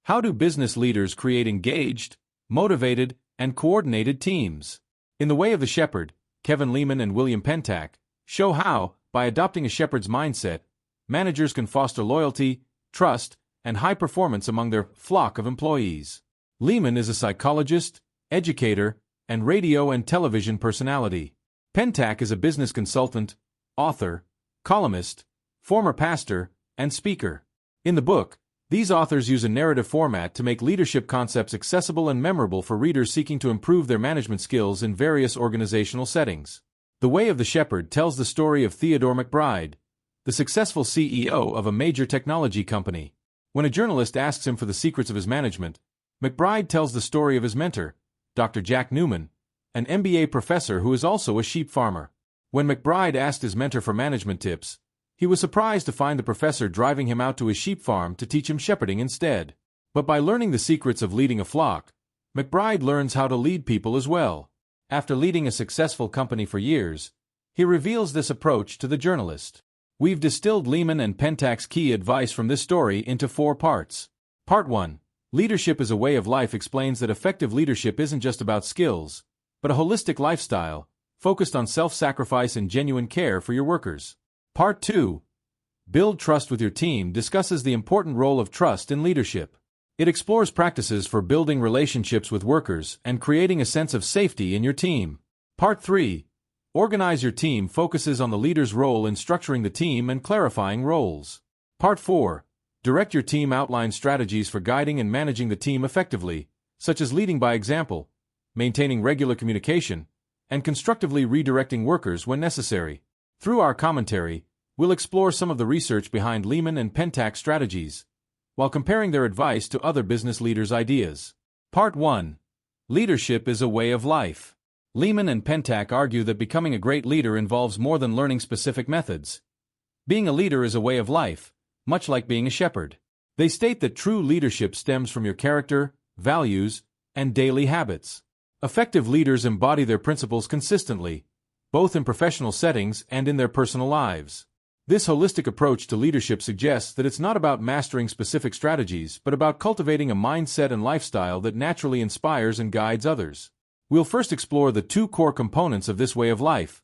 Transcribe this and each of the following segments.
How do business leaders create engaged, motivated, and coordinated teams? In The Way of the Shepherd, Leman and William Pentak show how, by adopting a shepherd's mindset, managers can foster loyalty, trust, and high performance among their flock of employees. Leman is a psychologist, educator, and radio and television personality. Pentak is a business consultant, author, columnist, former pastor, and speaker. In the book, these authors use a narrative format to make leadership concepts accessible and memorable for readers seeking to improve their management skills in various organizational settings. The Way of the Shepherd tells the story of Theodore McBride, the successful CEO of a major technology company. When a journalist asks him for the secrets of his management, McBride tells the story of his mentor, Dr. Jack Newman, an MBA professor who is also a sheep farmer. When McBride asked his mentor for management tips, he was surprised to find the professor driving him out to his sheep farm to teach him shepherding instead. But by learning the secrets of leading a flock, McBride learns how to lead people as well. After leading a successful company for years, he reveals this approach to the journalist. We've distilled Leman and Pentak's key advice from this story into 4 parts. Part 1. Leadership is a Way of Life explains that effective leadership isn't just about skills, but a holistic lifestyle, focused on self-sacrifice and genuine care for your workers. Part 2. Build Trust with Your Team discusses the important role of trust in leadership. It explores practices for building relationships with workers and creating a sense of safety in your team. Part 3. Organize Your Team focuses on the leader's role in structuring the team and clarifying roles. Part 4. Direct Your Team outlines strategies for guiding and managing the team effectively, such as leading by example, maintaining regular communication, and constructively redirecting workers when necessary. Through our commentary, we'll explore some of the research behind Leman and Pentak strategies, while comparing their advice to other business leaders' ideas. Part 1. Leadership is a Way of Life. Leman and Pentak argue that becoming a great leader involves more than learning specific methods. Being a leader is a way of life, much like being a shepherd. They state that true leadership stems from your character, values, and daily habits. Effective leaders embody their principles consistently, both in professional settings and in their personal lives. This holistic approach to leadership suggests that it's not about mastering specific strategies, but about cultivating a mindset and lifestyle that naturally inspires and guides others. We'll first explore the 2 core components of this way of life: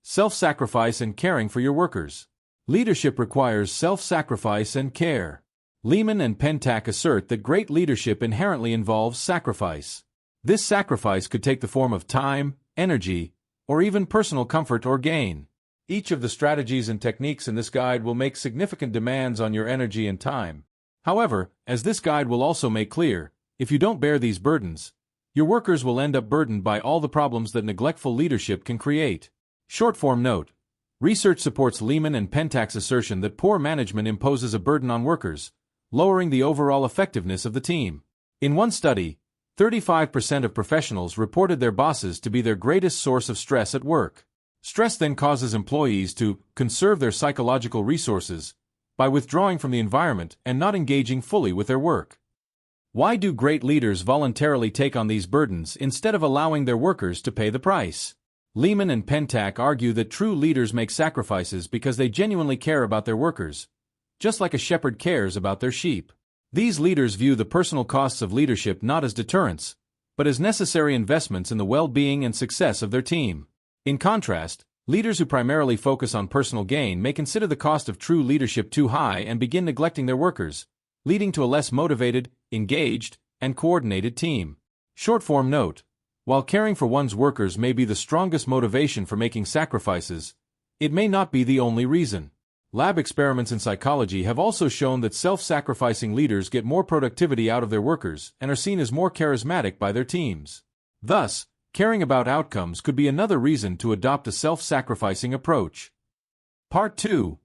self-sacrifice and caring for your workers. Leadership requires self-sacrifice and care. Leman and Pentak assert that great leadership inherently involves sacrifice. This sacrifice could take the form of time, energy, or even personal comfort or gain. Each of the strategies and techniques in this guide will make significant demands on your energy and time. However, as this guide will also make clear, if you don't bear these burdens, your workers will end up burdened by all the problems that neglectful leadership can create. Short-form note: research supports Leman and Pentak's assertion that poor management imposes a burden on workers, lowering the overall effectiveness of the team. In one study, 35% of professionals reported their bosses to be their greatest source of stress at work. Stress then causes employees to conserve their psychological resources by withdrawing from the environment and not engaging fully with their work. Why do great leaders voluntarily take on these burdens instead of allowing their workers to pay the price? Leman and Pentak argue that true leaders make sacrifices because they genuinely care about their workers, just like a shepherd cares about their sheep. These leaders view the personal costs of leadership not as deterrents, but as necessary investments in the well-being and success of their team. In contrast, leaders who primarily focus on personal gain may consider the cost of true leadership too high and begin neglecting their workers, leading to a less motivated, engaged, and coordinated team. Short-form note: while caring for one's workers may be the strongest motivation for making sacrifices, it may not be the only reason. Lab experiments in psychology have also shown that self-sacrificing leaders get more productivity out of their workers and are seen as more charismatic by their teams. Thus, caring about outcomes could be another reason to adopt a self-sacrificing approach. Part 2.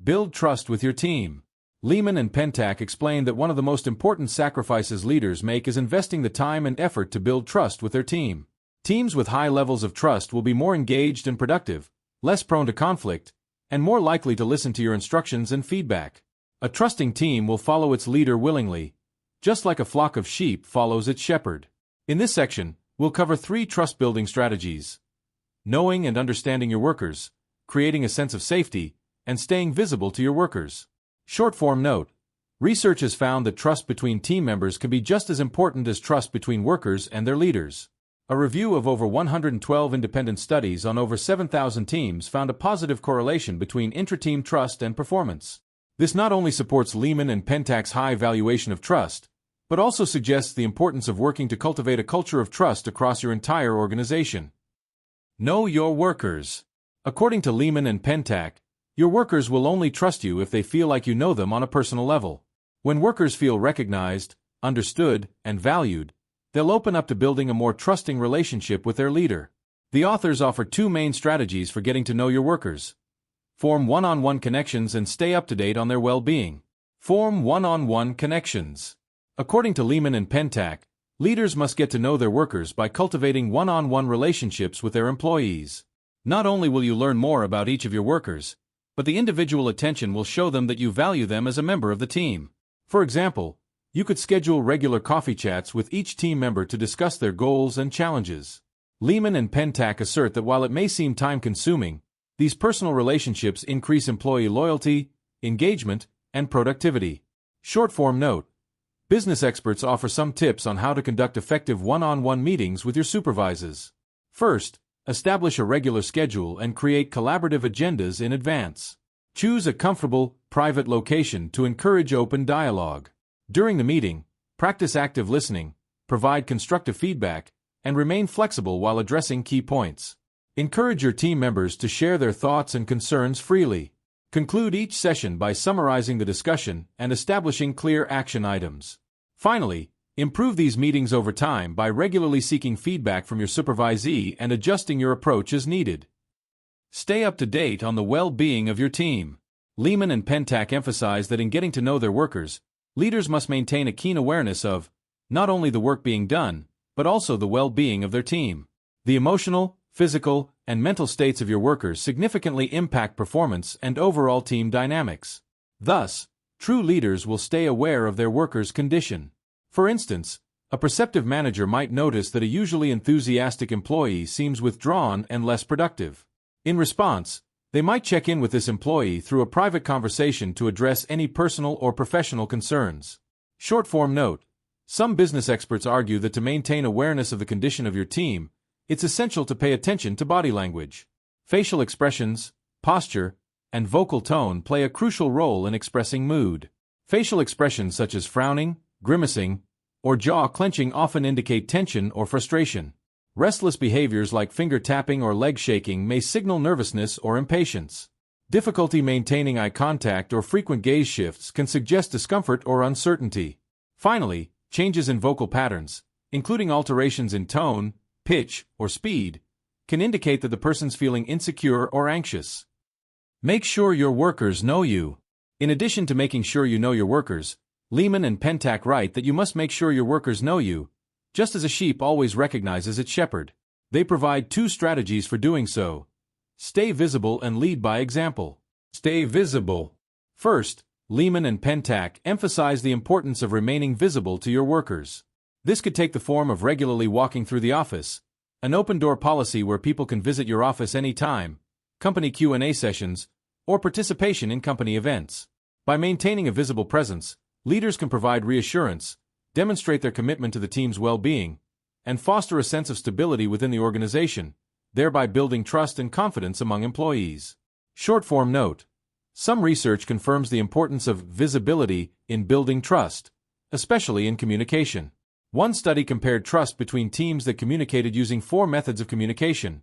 Build Trust with Your Team. Leman and Pentak explain that one of the most important sacrifices leaders make is investing the time and effort to build trust with their team. Teams with high levels of trust will be more engaged and productive, less prone to conflict, and more likely to listen to your instructions and feedback. A trusting team will follow its leader willingly, just like a flock of sheep follows its shepherd. In this section, we'll cover 3 trust-building strategies: knowing and understanding your workers, creating a sense of safety, and staying visible to your workers. Short-form note: Research has found that trust between team members can be just as important as trust between workers and their leaders. A review of over 112 independent studies on over 7,000 teams found a positive correlation between intra-team trust and performance. This not only supports Leman and Pentak's high valuation of trust, but also suggests the importance of working to cultivate a culture of trust across your entire organization. Know your workers. According to Leman and Pentak, your workers will only trust you if they feel like you know them on a personal level. When workers feel recognized, understood, and valued, they'll open up to building a more trusting relationship with their leader. The authors offer two main strategies for getting to know your workers. Form one-on-one connections and stay up to date on their well-being. Form one-on-one connections. According to Leman and Pentak, leaders must get to know their workers by cultivating one-on-one relationships with their employees. Not only will you learn more about each of your workers, but the individual attention will show them that you value them as a member of the team. For example, you could schedule regular coffee chats with each team member to discuss their goals and challenges. Leman and Pentak assert that while it may seem time-consuming, these personal relationships increase employee loyalty, engagement, and productivity. Short-form note: business experts offer some tips on how to conduct effective one-on-one meetings with your supervisors. First, establish a regular schedule and create collaborative agendas in advance. Choose a comfortable, private location to encourage open dialogue. During the meeting, practice active listening, provide constructive feedback, and remain flexible while addressing key points. Encourage your team members to share their thoughts and concerns freely. Conclude each session by summarizing the discussion and establishing clear action items. Finally, improve these meetings over time by regularly seeking feedback from your supervisee and adjusting your approach as needed. Stay up to date on the well-being of your team. Leman and Pentak emphasize that in getting to know their workers, leaders must maintain a keen awareness of not only the work being done, but also the well-being of their team. The emotional, physical, and mental states of your workers significantly impact performance and overall team dynamics. Thus, true leaders will stay aware of their workers' condition. For instance, a perceptive manager might notice that a usually enthusiastic employee seems withdrawn and less productive. In response, they might check in with this employee through a private conversation to address any personal or professional concerns. Short-form note: some business experts argue that to maintain awareness of the condition of your team, it's essential to pay attention to body language. Facial expressions, posture, and vocal tone play a crucial role in expressing mood. Facial expressions such as frowning, grimacing, or jaw clenching often indicate tension or frustration. Restless behaviors like finger tapping or leg shaking may signal nervousness or impatience. Difficulty maintaining eye contact or frequent gaze shifts can suggest discomfort or uncertainty. Finally, changes in vocal patterns, including alterations in tone, pitch, or speed, can indicate that the person's feeling insecure or anxious. Make sure your workers know you. In addition to making sure you know your workers, Leman and Pentak write that you must make sure your workers know you, just as a sheep always recognizes its shepherd. They provide two strategies for doing so. Stay visible and lead by example. Stay visible. First, Leman and Pentak emphasize the importance of remaining visible to your workers. This could take the form of regularly walking through the office, an open-door policy where people can visit your office anytime, company Q&A sessions, or participation in company events. By maintaining a visible presence, leaders can provide reassurance, demonstrate their commitment to the team's well-being, and foster a sense of stability within the organization, thereby building trust and confidence among employees. Short-form note: some research confirms the importance of visibility in building trust, especially in communication. One study compared trust between teams that communicated using 4 methods of communication: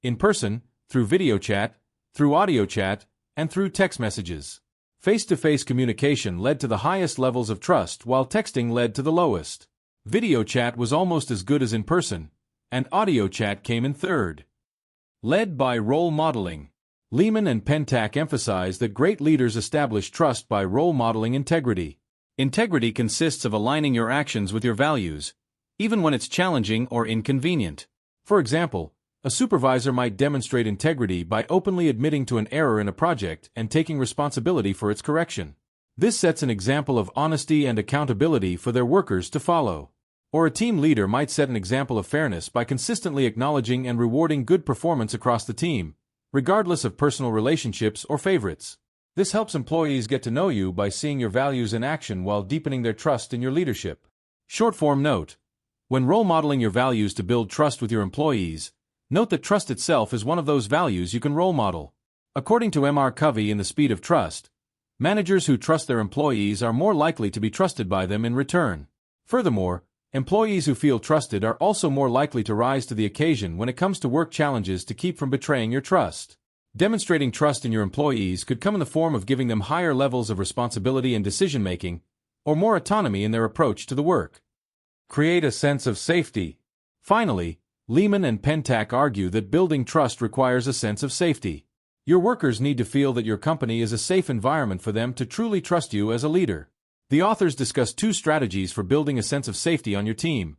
in person, through video chat, through audio chat, and through text messages. Face-to-face communication led to the highest levels of trust while texting led to the lowest. Video chat was almost as good as in person, and audio chat came in third. Led by role modeling. Leman and Pentak emphasize that great leaders establish trust by role modeling integrity. Integrity consists of aligning your actions with your values, even when it's challenging or inconvenient. For example, a supervisor might demonstrate integrity by openly admitting to an error in a project and taking responsibility for its correction. This sets an example of honesty and accountability for their workers to follow. Or a team leader might set an example of fairness by consistently acknowledging and rewarding good performance across the team, regardless of personal relationships or favorites. This helps employees get to know you by seeing your values in action while deepening their trust in your leadership. Short-form note: when role modeling your values to build trust with your employees, note that trust itself is one of those values you can role model. According to M.R. Covey in The Speed of Trust, managers who trust their employees are more likely to be trusted by them in return. Furthermore, employees who feel trusted are also more likely to rise to the occasion when it comes to work challenges to keep from betraying your trust. Demonstrating trust in your employees could come in the form of giving them higher levels of responsibility and decision-making, or more autonomy in their approach to the work. Create a sense of safety. Finally, Leman and Pentak argue that building trust requires a sense of safety. Your workers need to feel that your company is a safe environment for them to truly trust you as a leader. The authors discuss 2 strategies for building a sense of safety on your team: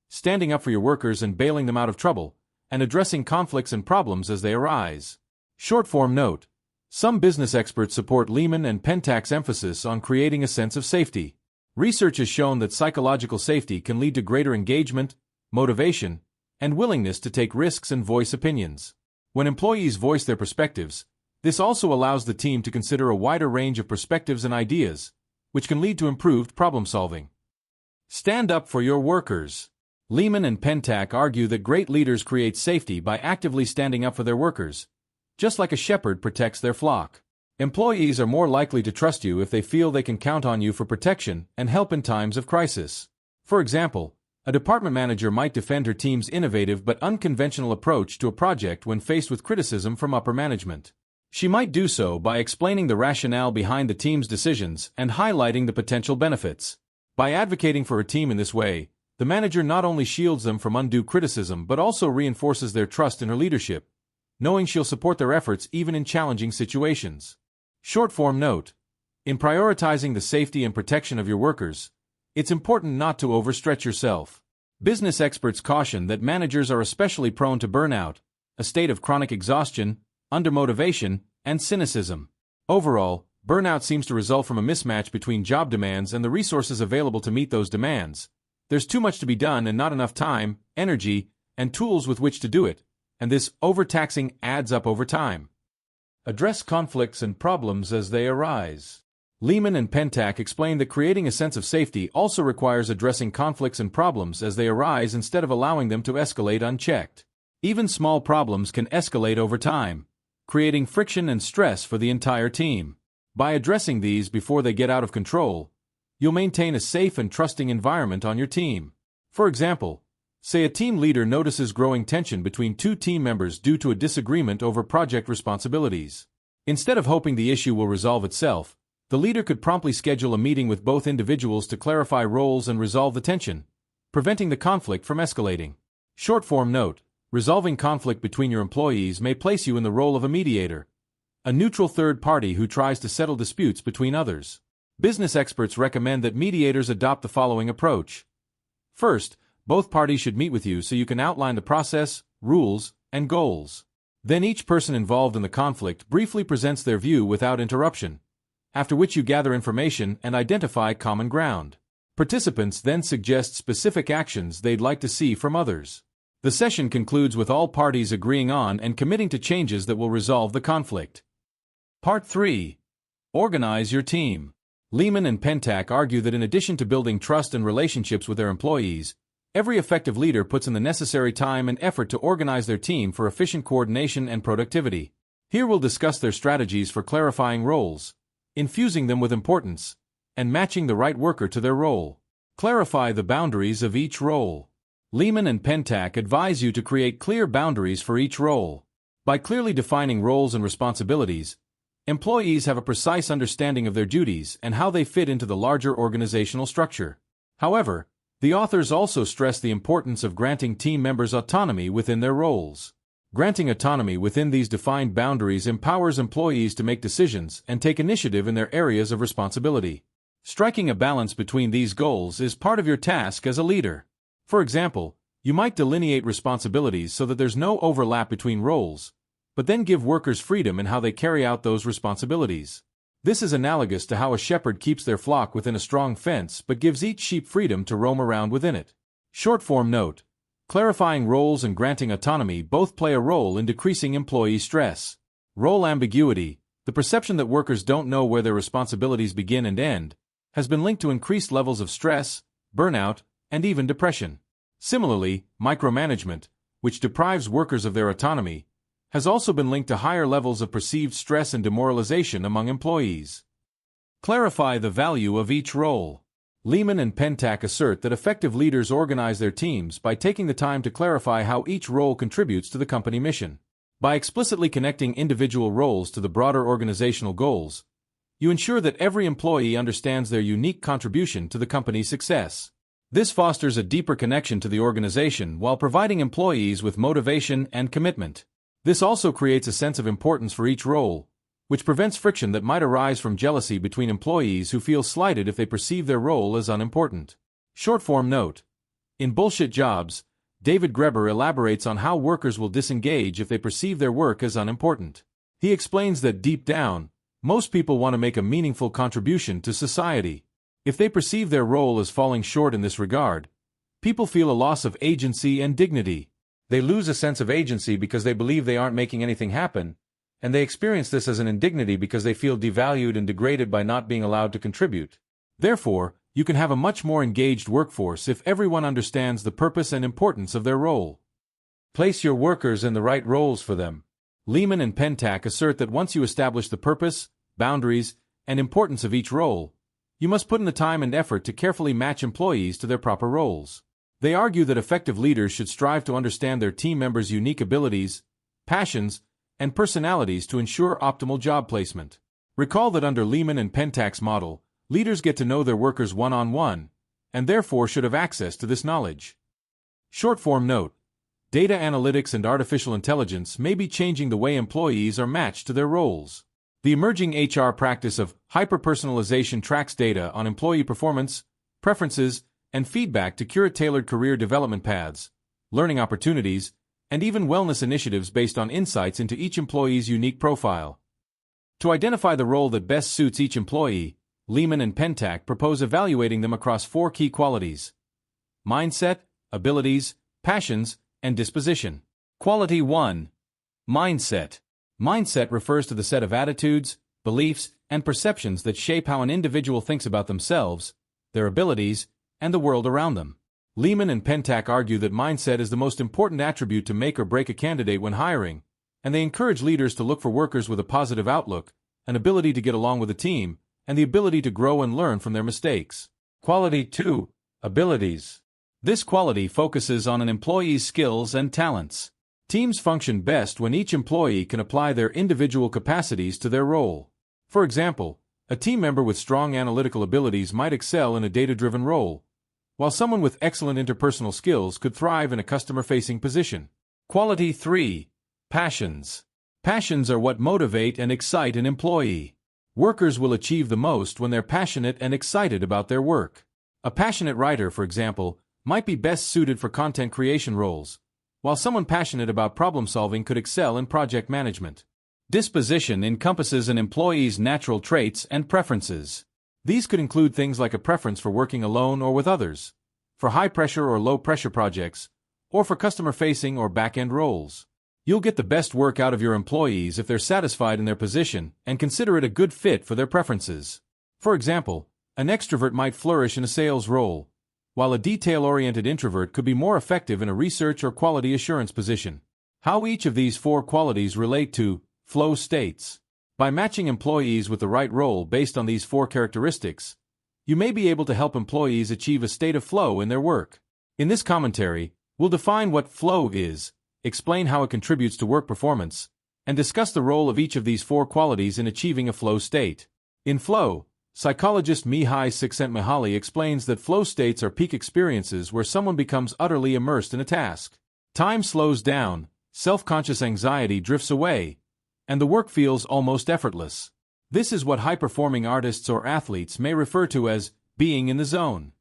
standing up for your workers and bailing them out of trouble, and addressing conflicts and problems as they arise. Short-form note: some business experts support Leman and Pentak's emphasis on creating a sense of safety. Research has shown that psychological safety can lead to greater engagement, motivation, and willingness to take risks and voice opinions. When employees voice their perspectives, this also allows the team to consider a wider range of perspectives and ideas, which can lead to improved problem-solving. Stand up for your workers. Leman and Pentak argue that great leaders create safety by actively standing up for their workers, just like a shepherd protects their flock. Employees are more likely to trust you if they feel they can count on you for protection and help in times of crisis. For example, a department manager might defend her team's innovative but unconventional approach to a project when faced with criticism from upper management. She might do so by explaining the rationale behind the team's decisions and highlighting the potential benefits. By advocating for her team in this way, the manager not only shields them from undue criticism but also reinforces their trust in her leadership, knowing she'll support their efforts even in challenging situations. Short-form note: in prioritizing the safety and protection of your workers, it's important not to overstretch yourself. Business experts caution that managers are especially prone to burnout, a state of chronic exhaustion, undermotivation, and cynicism. Overall, burnout seems to result from a mismatch between job demands and the resources available to meet those demands. There's too much to be done and not enough time, energy, and tools with which to do it, and this overtaxing adds up over time. Address conflicts and problems as they arise. Leman and Pentak explain that creating a sense of safety also requires addressing conflicts and problems as they arise instead of allowing them to escalate unchecked. Even small problems can escalate over time, creating friction and stress for the entire team. By addressing these before they get out of control, you'll maintain a safe and trusting environment on your team. For example, say a team leader notices growing tension between 2 team members due to a disagreement over project responsibilities. Instead of hoping the issue will resolve itself, the leader could promptly schedule a meeting with both individuals to clarify roles and resolve the tension, preventing the conflict from escalating. Short-form note: resolving conflict between your employees may place you in the role of a mediator, a neutral third party who tries to settle disputes between others. Business experts recommend that mediators adopt the following approach. First, both parties should meet with you so you can outline the process, rules, and goals. Then each person involved in the conflict briefly presents their view without interruption, after which you gather information and identify common ground. Participants then suggest specific actions they'd like to see from others. The session concludes with all parties agreeing on and committing to changes that will resolve the conflict. Part 3. Organize your team. Leman and Pentak argue that in addition to building trust and relationships with their employees, every effective leader puts in the necessary time and effort to organize their team for efficient coordination and productivity. Here we'll discuss their strategies for clarifying roles, infusing them with importance, and matching the right worker to their role. Clarify the boundaries of each role. Leman and Pentak advise you to create clear boundaries for each role. By clearly defining roles and responsibilities, employees have a precise understanding of their duties and how they fit into the larger organizational structure. However, the authors also stress the importance of granting team members autonomy within their roles. Granting autonomy within these defined boundaries empowers employees to make decisions and take initiative in their areas of responsibility. Striking a balance between these goals is part of your task as a leader. For example, you might delineate responsibilities so that there's no overlap between roles, but then give workers freedom in how they carry out those responsibilities. This is analogous to how a shepherd keeps their flock within a strong fence but gives each sheep freedom to roam around within it. Short-form note: clarifying roles and granting autonomy both play a role in decreasing employee stress. Role ambiguity, The perception that workers don't know where their responsibilities begin and end has been linked to increased levels of stress, burnout, and even depression. Similarly, micromanagement, which deprives workers of their autonomy, has also been linked to higher levels of perceived stress and demoralization among employees. Clarify the value of each role. Leman and Pentak assert that effective leaders organize their teams by taking the time to clarify how each role contributes to the company mission. By explicitly connecting individual roles to the broader organizational goals, you ensure that every employee understands their unique contribution to the company's success. This fosters a deeper connection to the organization while providing employees with motivation and commitment. This also creates a sense of importance for each role, which prevents friction that might arise from jealousy between employees who feel slighted if they perceive their role as unimportant. Short-form note. In Bullshit Jobs, David Graeber elaborates on how workers will disengage if they perceive their work as unimportant. He explains that deep down, most people want to make a meaningful contribution to society. If they perceive their role as falling short in this regard, people feel a loss of agency and dignity. They lose a sense of agency because they believe they aren't making anything happen, and they experience this as an indignity because they feel devalued and degraded by not being allowed to contribute. Therefore, you can have a much more engaged workforce if everyone understands the purpose and importance of their role. Place your workers in the right roles for them. Leman and Pentak assert that once you establish the purpose, boundaries, and importance of each role, you must put in the time and effort to carefully match employees to their proper roles. They argue that effective leaders should strive to understand their team members' unique abilities, passions, and personalities to ensure optimal job placement. Recall that under Leman and Pentak's model, leaders get to know their workers one-on-one, and therefore should have access to this knowledge. Short-form note. Data analytics and artificial intelligence may be changing the way employees are matched to their roles. The emerging HR practice of hyper-personalization tracks data on employee performance, preferences, and feedback to curate tailored career development paths, learning opportunities, and even wellness initiatives based on insights into each employee's unique profile. To identify the role that best suits each employee, Leman and Pentak propose evaluating them across 4 key qualities: mindset, abilities, passions, and disposition. Quality 1. Mindset. Mindset refers to the set of attitudes, beliefs, and perceptions that shape how an individual thinks about themselves, their abilities, and the world around them. Leman and Pentak argue that mindset is the most important attribute to make or break a candidate when hiring, and they encourage leaders to look for workers with a positive outlook, an ability to get along with a team, and the ability to grow and learn from their mistakes. Quality 2. Abilities. This quality focuses on an employee's skills and talents. Teams function best when each employee can apply their individual capacities to their role. For example, a team member with strong analytical abilities might excel in a data-driven role, while someone with excellent interpersonal skills could thrive in a customer-facing position. Quality 3. Passions. Passions are what motivate and excite an employee. Workers will achieve the most when they're passionate and excited about their work. A passionate writer, for example, might be best suited for content creation roles, while someone passionate about problem-solving could excel in project management. Disposition encompasses an employee's natural traits and preferences. These could include things like a preference for working alone or with others, for high-pressure or low-pressure projects, or for customer-facing or back-end roles. You'll get the best work out of your employees if they're satisfied in their position and consider it a good fit for their preferences. For example, an extrovert might flourish in a sales role, while a detail-oriented introvert could be more effective in a research or quality assurance position. How each of these 4 qualities relate to flow states. By matching employees with the right role based on these 4 characteristics, you may be able to help employees achieve a state of flow in their work. In this commentary, we'll define what flow is, explain how it contributes to work performance, and discuss the role of each of these 4 qualities in achieving a flow state. In flow, psychologist Mihai Csikszentmihalyi explains that flow states are peak experiences where someone becomes utterly immersed in a task. Time slows down, self-conscious anxiety drifts away, and the work feels almost effortless. This is what high-performing artists or athletes may refer to as being in the zone.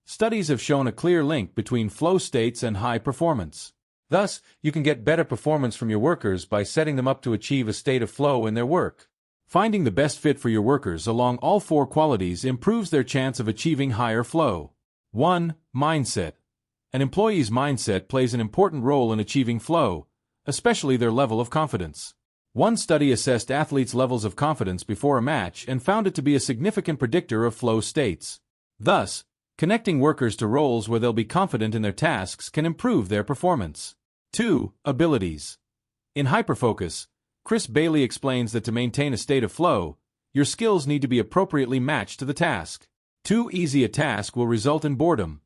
Studies have shown a clear link between flow states and high performance. Thus, you can get better performance from your workers by setting them up to achieve a state of flow in their work. Finding the best fit for your workers along all 4 qualities improves their chance of achieving higher flow. 1. Mindset. An employee's mindset plays an important role in achieving flow, especially their level of confidence. One study assessed athletes' levels of confidence before a match and found it to be a significant predictor of flow states. Thus, connecting workers to roles where they'll be confident in their tasks can improve their performance. 2. Abilities. In Hyperfocus, Chris Bailey explains that to maintain a state of flow, your skills need to be appropriately matched to the task. Too easy a task will result in boredom,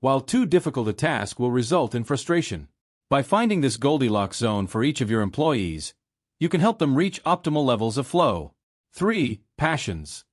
while too difficult a task will result in frustration. By finding this Goldilocks zone for each of your employees, you can help them reach optimal levels of flow. 3. Passions.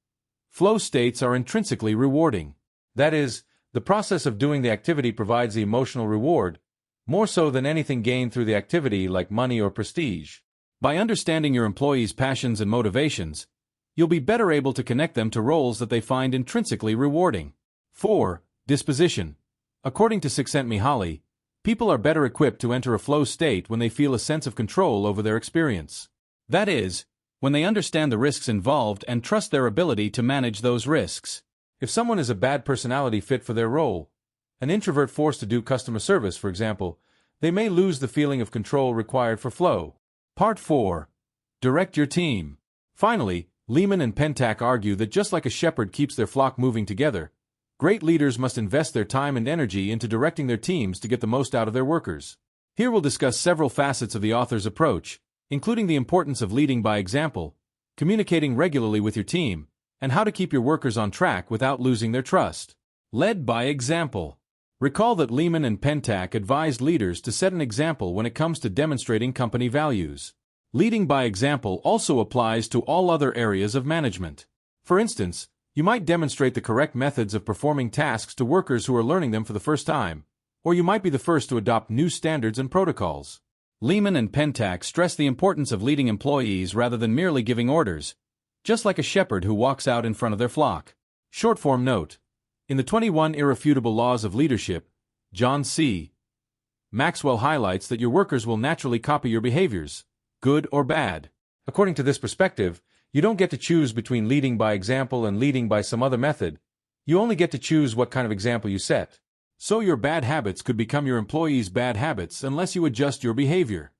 Flow states are intrinsically rewarding. That is, the process of doing the activity provides the emotional reward, more so than anything gained through the activity like money or prestige. By understanding your employees' passions and motivations, you'll be better able to connect them to roles that they find intrinsically rewarding. 4. Disposition. According to Csikszentmihalyi, people are better equipped to enter a flow state when they feel a sense of control over their experience. That is, when they understand the risks involved and trust their ability to manage those risks. If someone is a bad personality fit for their role, an introvert forced to do customer service, for example, they may lose the feeling of control required for flow. Part 4. Direct your team. Finally, Leman and Pentak argue that just like a shepherd keeps their flock moving together, great leaders must invest their time and energy into directing their teams to get the most out of their workers. Here we'll discuss several facets of the author's approach, including the importance of leading by example, communicating regularly with your team, and how to keep your workers on track without losing their trust. Led by example. Recall that Leman and Pentak advised leaders to set an example when it comes to demonstrating company values. Leading by example also applies to all other areas of management. For instance, you might demonstrate the correct methods of performing tasks to workers who are learning them for the first time, or you might be the first to adopt new standards and protocols. Leman and Pentak stress the importance of leading employees rather than merely giving orders, just like a shepherd who walks out in front of their flock. Short-form note. In the 21 Irrefutable Laws of Leadership, John C. Maxwell highlights that your workers will naturally copy your behaviors, good or bad. According to this perspective, you don't get to choose between leading by example and leading by some other method. You only get to choose what kind of example you set. So your bad habits could become your employees' bad habits unless you adjust your behavior.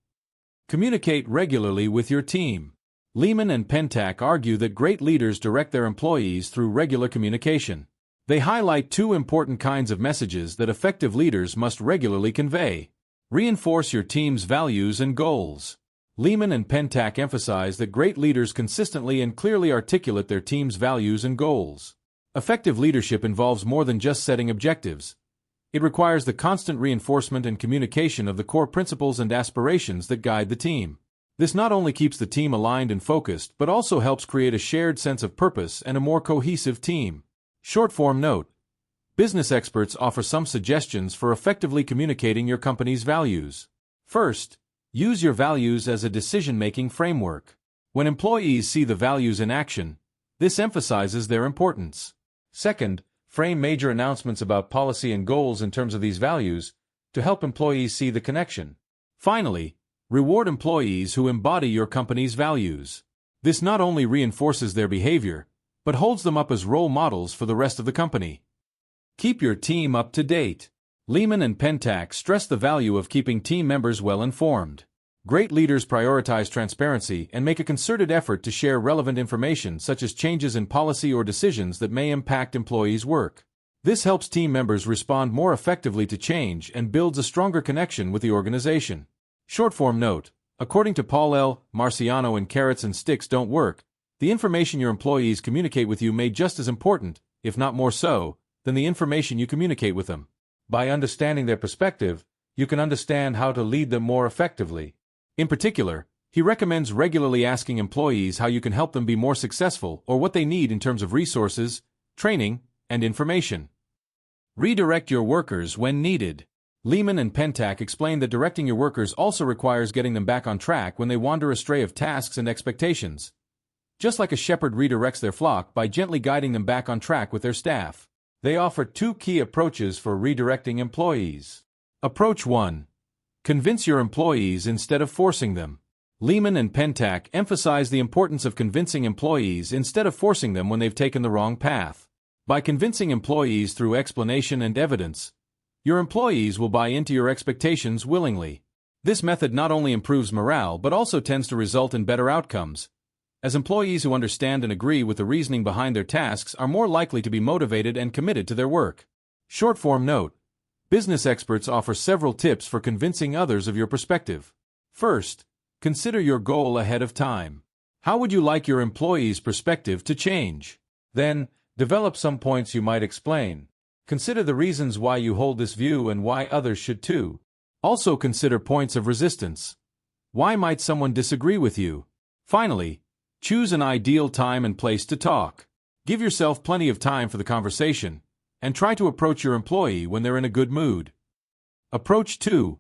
Communicate regularly with your team. Leman and Pentak argue that great leaders direct their employees through regular communication. They highlight two important kinds of messages that effective leaders must regularly convey. Reinforce your team's values and goals. Leman and Pentak emphasize that great leaders consistently and clearly articulate their team's values and goals. Effective leadership involves more than just setting objectives. It requires the constant reinforcement and communication of the core principles and aspirations that guide the team. This not only keeps the team aligned and focused, but also helps create a shared sense of purpose and a more cohesive team. Short-form note. Business experts offer some suggestions for effectively communicating your company's values. First, use your values as a decision-making framework. When employees see the values in action, this emphasizes their importance. Second, frame major announcements about policy and goals in terms of these values to help employees see the connection. Finally, reward employees who embody your company's values. This not only reinforces their behavior, but holds them up as role models for the rest of the company. Keep your team up to date. Leman and Pentak stress the value of keeping team members well informed. Great leaders prioritize transparency and make a concerted effort to share relevant information such as changes in policy or decisions that may impact employees' work. This helps team members respond more effectively to change and builds a stronger connection with the organization. Short-form note. According to Paul L. Marciano and Carrots and Sticks Don't Work, the information your employees communicate with you may be just as important, if not more so, than the information you communicate with them. By understanding their perspective, you can understand how to lead them more effectively. In particular, he recommends regularly asking employees how you can help them be more successful or what they need in terms of resources, training, and information. Redirect your workers when needed. Leman and Pentak explain that directing your workers also requires getting them back on track when they wander astray of tasks and expectations. Just like a shepherd redirects their flock by gently guiding them back on track with their staff. They offer two key approaches for redirecting employees. Approach 1. Convince your employees instead of forcing them. Leman and Pentak emphasize the importance of convincing employees instead of forcing them when they've taken the wrong path. By convincing employees through explanation and evidence, your employees will buy into your expectations willingly. This method not only improves morale but also tends to result in better outcomes, as employees who understand and agree with the reasoning behind their tasks are more likely to be motivated and committed to their work. Short-form note: business experts offer several tips for convincing others of your perspective. First, consider your goal ahead of time. How would you like your employees' perspective to change? Then, develop some points you might explain. Consider the reasons why you hold this view and why others should too. Also consider points of resistance. Why might someone disagree with you? Finally, choose an ideal time and place to talk. Give yourself plenty of time for the conversation, and try to approach your employee when they're in a good mood. Approach 2.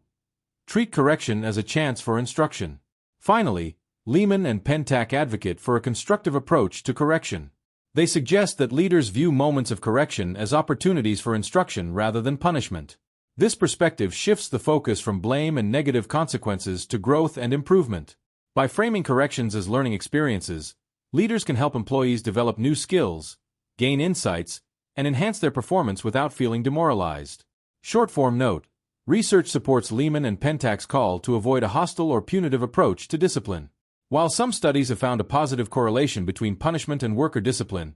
Treat correction as a chance for instruction. Finally, Leman and Pentak advocate for a constructive approach to correction. They suggest that leaders view moments of correction as opportunities for instruction rather than punishment. This perspective shifts the focus from blame and negative consequences to growth and improvement. By framing corrections as learning experiences, leaders can help employees develop new skills, gain insights, and enhance their performance without feeling demoralized. Short-form note: research supports Leman and Pentak's call to avoid a hostile or punitive approach to discipline. While some studies have found a positive correlation between punishment and worker discipline,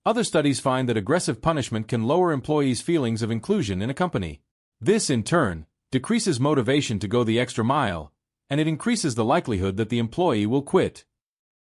other studies find that aggressive punishment can lower employees' feelings of inclusion in a company. This, in turn, decreases motivation to go the extra mile, and it increases the likelihood that the employee will quit.